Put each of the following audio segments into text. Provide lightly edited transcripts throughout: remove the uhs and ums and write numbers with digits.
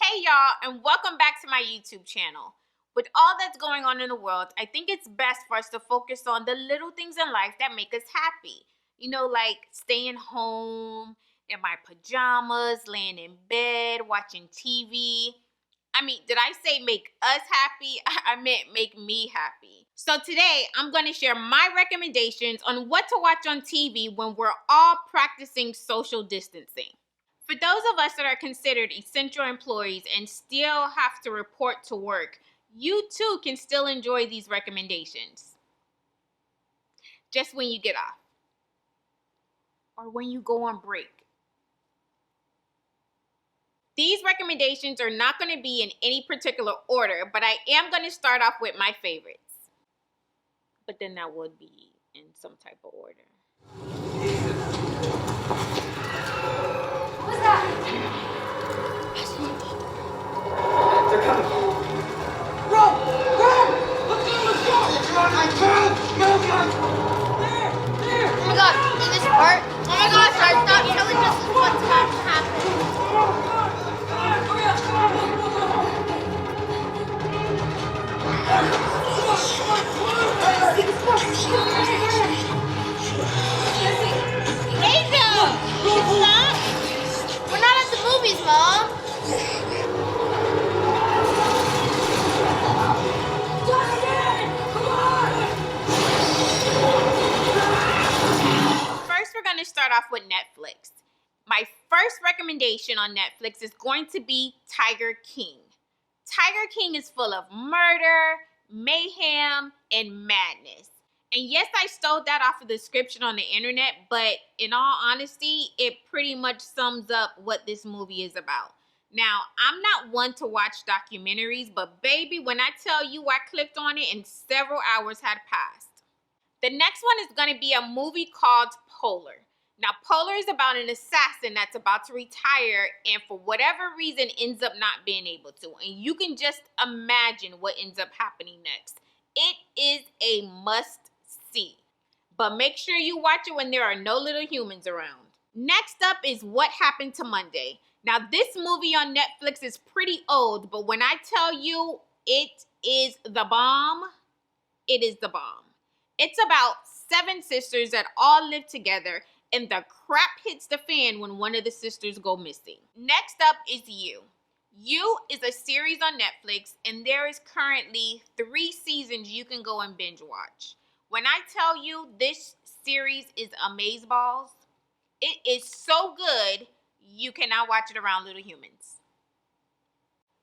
Hey y'all, and welcome back to my YouTube channel. With all that's going on in the world, I think it's best for us to focus on the little things in life that make us happy. You know, like staying home in my pajamas, laying in bed, watching TV. I mean, did I say make us happy? I meant make me happy. So today, I'm going to share my recommendations on what to watch on TV when we're all practicing social distancing. For those of us that are considered essential employees and still have to report to work, you too can still enjoy these recommendations. Just when you get off or when you go on break. These recommendations are not going to be in any particular order, but I am going to start off with my favorites. But then that would be in some type of order. What was that? They're coming. Run! Run! Let's go! There! Oh my god, in this part? Oh my gosh, stop telling us what's about to happen. Asia! Stop! We're not at the movies, Mom. First, we're going to start off with Netflix. My first recommendation on Netflix is going to be Tiger King. Tiger King is full of murder, mayhem, and madness. And yes, I stole that off of the description on the internet, but in all honesty, it pretty much sums up what this movie is about. Now, I'm not one to watch documentaries, but baby, when I tell you I clicked on it and several hours had passed. The next one is going to be a movie called Polar. Now, Polar is about an assassin that's about to retire and for whatever reason ends up not being able to. And you can just imagine what ends up happening next. It is a must-see. But make sure you watch it when there are no little humans around. Next up is What Happened to Monday. Now, this movie on Netflix is pretty old, but when I tell you it is the bomb, it is the bomb. It's about 7 sisters that all live together, and the crap hits the fan when one of the sisters go missing. Next up is You. You is a series on Netflix, and there is currently 3 seasons you can go and binge watch. When I tell you this series is amazeballs, it is so good, you cannot watch it around little humans.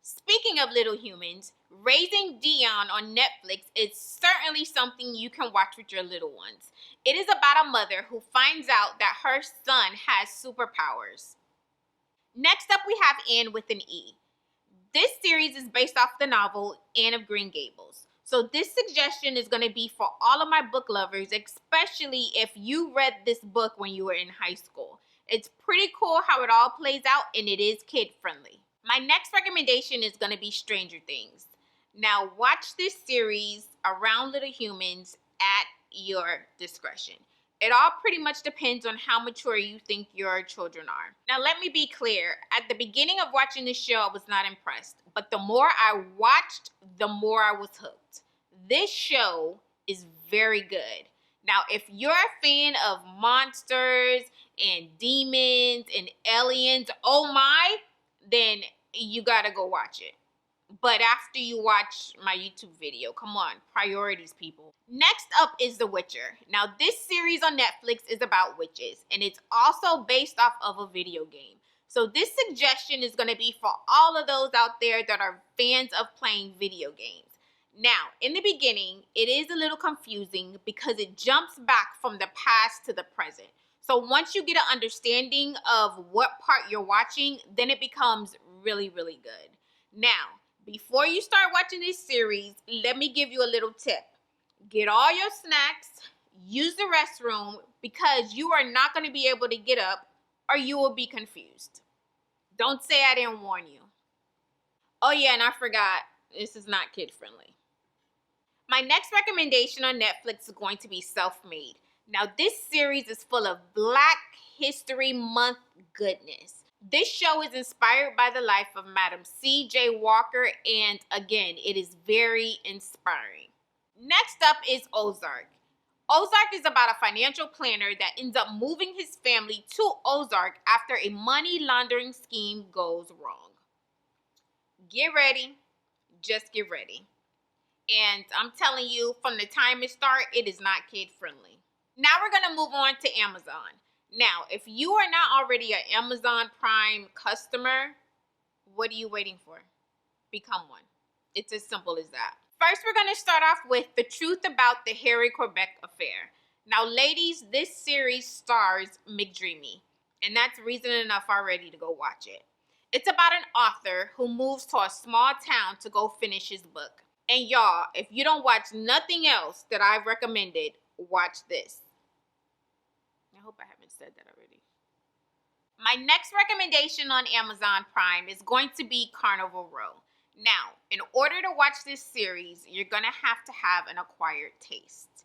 Speaking of little humans, Raising Dion on Netflix is certainly something you can watch with your little ones. It is about a mother who finds out that her son has superpowers. Next up, we have Anne with an E. This series is based off the novel Anne of Green Gables. So this suggestion is going to be for all of my book lovers, especially if you read this book when you were in high school. It's pretty cool how it all plays out, and it is kid-friendly. My next recommendation is going to be Stranger Things. Now, watch this series around little humans at your discretion. It all pretty much depends on how mature you think your children are. Now, let me be clear. At the beginning of watching this show, I was not impressed. But the more I watched, the more I was hooked. This show is very good. Now, if you're a fan of monsters and demons and aliens, oh my, then you gotta go watch it. But after you watch my YouTube video, come on, priorities, people. Next up is The Witcher. Now, this series on Netflix is about witches, and it's also based off of a video game. So this suggestion is going to be for all of those out there that are fans of playing video games. Now, in the beginning, it is a little confusing because it jumps back from the past to the present. So once you get an understanding of what part you're watching, then it becomes really, really good. Now, before you start watching this series, let me give you a little tip. Get all your snacks, use the restroom, because you are not going to be able to get up or you will be confused. Don't say I didn't warn you. Oh yeah, and I forgot, this is not kid-friendly. My next recommendation on Netflix is going to be SelfMade. Now, this series is full of Black History Month goodness. This show is inspired by the life of Madam C.J. Walker, and again, it is very inspiring. Next up is Ozark. Ozark is about a financial planner that ends up moving his family to Ozark after a money laundering scheme goes wrong. Get ready. Just get ready. And I'm telling you, from the time it starts, it is not kid friendly. Now we're going to move on to Amazon. Now, if you are not already an Amazon Prime customer, what are you waiting for? Become one. It's as simple as that. First, we're going to start off with the truth about the Harry Quebec affair. Now, ladies, this series stars McDreamy, and that's reason enough already to go watch it. It's about an author who moves to a small town to go finish his book. And y'all, if you don't watch nothing else that I've recommended, watch this. I hope I haven't said that already. My next recommendation on Amazon Prime is going to be Carnival Row. Now, in order to watch this series, you're going to have an acquired taste.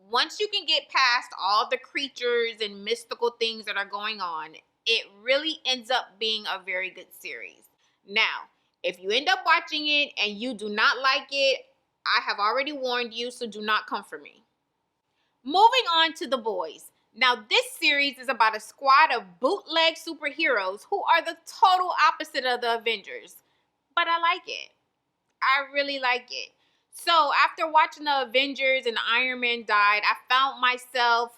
Once you can get past all the creatures and mystical things that are going on, it really ends up being a very good series. Now, if you end up watching it and you do not like it, I have already warned you, so do not come for me. Moving on to The Boys. Now, this series is about a squad of bootleg superheroes who are the total opposite of the Avengers. But I like it. I really like it. So, after watching the Avengers and Iron Man died, I found myself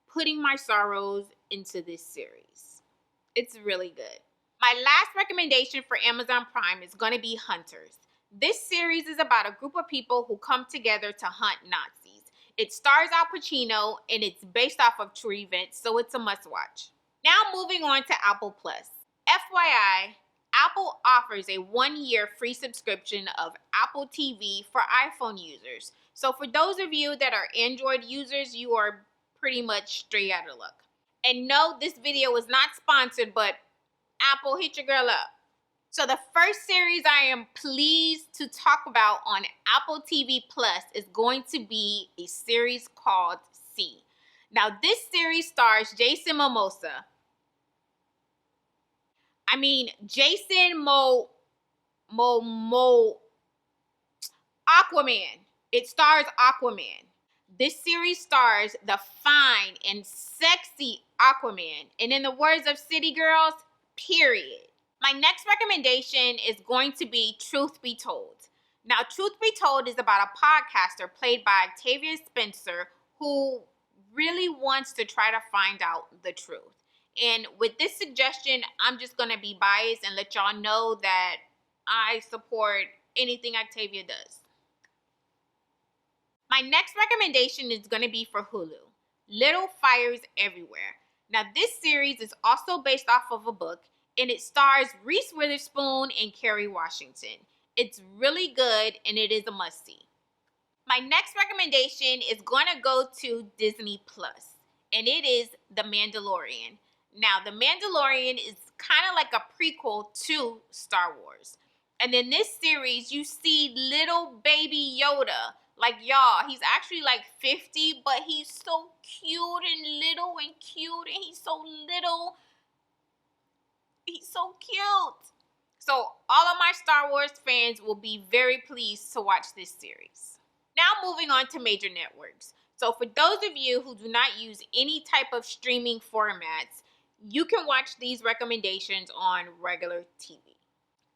putting my sorrows into this series. It's really good. My last recommendation for Amazon Prime is going to be Hunters. This series is about a group of people who come together to hunt Nazis. It stars Al Pacino, and it's based off of true events, so it's a must-watch. Now moving on to Apple Plus. FYI, Apple offers a 1-year free subscription of Apple TV for iPhone users. So for those of you that are Android users, you are pretty much straight out of luck. And no, this video is not sponsored, but Apple, hit your girl up. So the first series I am pleased to talk about on Apple TV Plus is going to be a series called C. Now this series stars Jason Momoa. Aquaman. It stars Aquaman. This series stars the fine and sexy Aquaman. And in the words of City Girls, period. My next recommendation is going to be Truth Be Told. Now, Truth Be Told is about a podcaster played by Octavia Spencer who really wants to try to find out the truth. And with this suggestion, I'm just going to be biased and let y'all know that I support anything Octavia does. My next recommendation is going to be for HULU, Little Fires Everywhere. Now, this series is also based off of a book, and it stars Reese Witherspoon and Kerry Washington. It's really good, and it is a must-see. My next recommendation is going to go to Disney Plus, and it is The Mandalorian. Now, The Mandalorian is kind of like a prequel to Star Wars. And in this series, you see little baby Yoda. Like, y'all, he's actually like 50, but he's so cute and little and cute, and he's so little. He's so cute. So all of my Star Wars fans will be very pleased to watch this series. Now moving on to major networks. So for those of you who do not use any type of streaming formats, you can watch these recommendations on regular TV.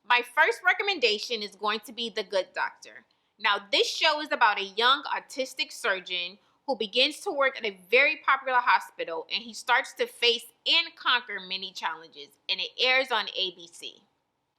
My first recommendation is going to be The Good Doctor. Now, this show is about a young autistic surgeon who begins to work at a very popular hospital, and he starts to face and conquer many challenges, and it airs on ABC.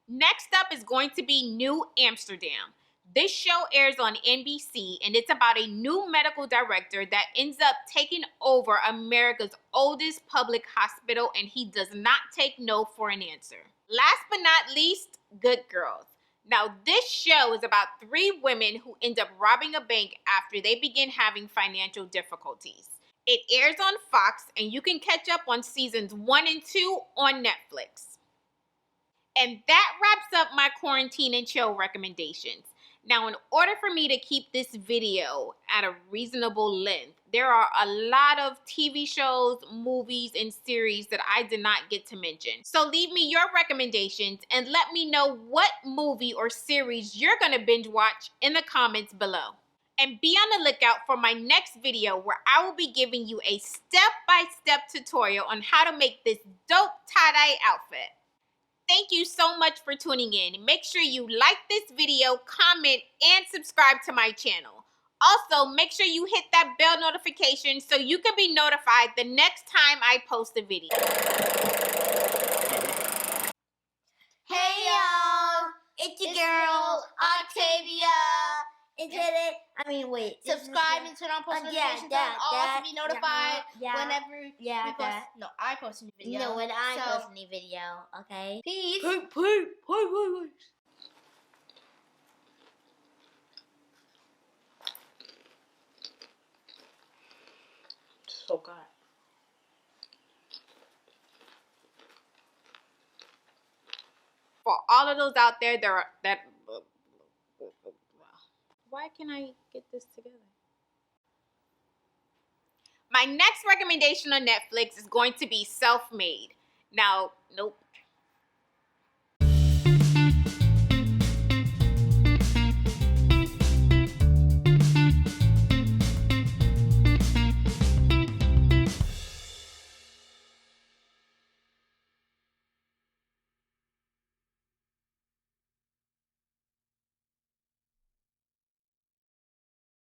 Next up is going to be New Amsterdam. This show airs on NBC, and it's about a new medical director that ends up taking over America's oldest public hospital, and he does not take no for an answer. Last but not least, Good Girls. Now, this show is about 3 women who end up robbing a bank after they begin having financial difficulties. It airs on Fox, and you can catch up on seasons 1 and 2 on Netflix. And that wraps up my quarantine and chill recommendations. Now, in order for me to keep this video at a reasonable length, there are a lot of TV shows, movies, and series that I did not get to mention. So leave me your recommendations and let me know what movie or series you're gonna binge watch in the comments below. And be on the lookout for my next video where I will be giving you a step-by-step tutorial on how to make this dope tie-dye outfit. Thank you so much for tuning in. Make sure you like this video, comment, and subscribe to my channel. Also, make sure you hit that bell notification so you can be notified the next time I post a video. Hey y'all, it's your girl Octavia. Wait. Subscribe and turn on post notifications on all to be notified whenever we post. No, I post a new video. No, when I post a new video, okay? Peace. Please. So good. For all of those out there that why can't I get this together? My next recommendation on Netflix is going to be SelfMade. Now, nope,